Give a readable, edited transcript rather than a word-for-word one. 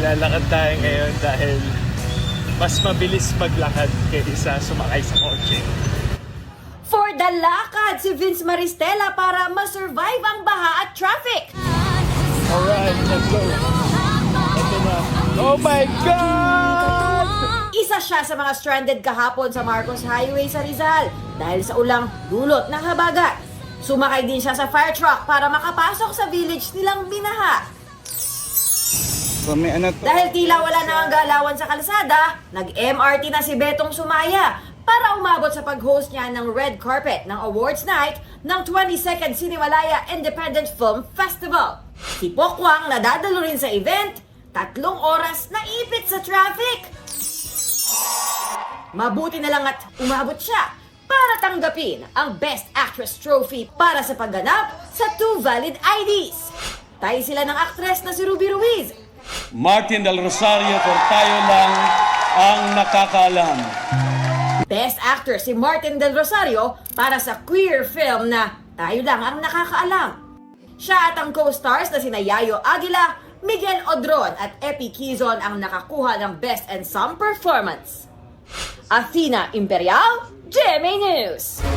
Maglalakad tayo ngayon dahil mas mabilis maglakad kaysa sumakay sa kotse. For the lakad si Vince Maristela para ma-survive ang baha at traffic. Alright, let's go. Ito na. Oh my God! Isa siya sa mga stranded kahapon sa Marcos Highway sa Rizal dahil sa ulang dulot ng habagat. Sumakay din siya sa fire truck para makapasok sa village nilang binaha. So, may ano to? Dahil tila wala na ang galawan sa kalsada, nag-MRT na si Betong Sumaya para umabot sa pag-host niya ng red carpet ng awards night ng 22nd Cinemalaya Independent Film Festival. Si Pokwang nadadalo rin sa event, 3 oras na ipit sa traffic. Mabuti na lang at umabot siya para tanggapin ang Best Actress Trophy para sa pagganap sa 2 valid IDs. Tayo sila ng aktres na si Ruby Ruiz, Martin Del Rosario por Tayo Lang Ang Nakakaalam. Best Actor si Martin Del Rosario para sa queer film na Tayo Lang Ang Nakakaalam. Siya at ang co-stars na sina Yayo Aguila, Miguel Odron at Epi Quizon ang nakakuha ng Best Ensemble Performance. Athena Imperial, GMA News.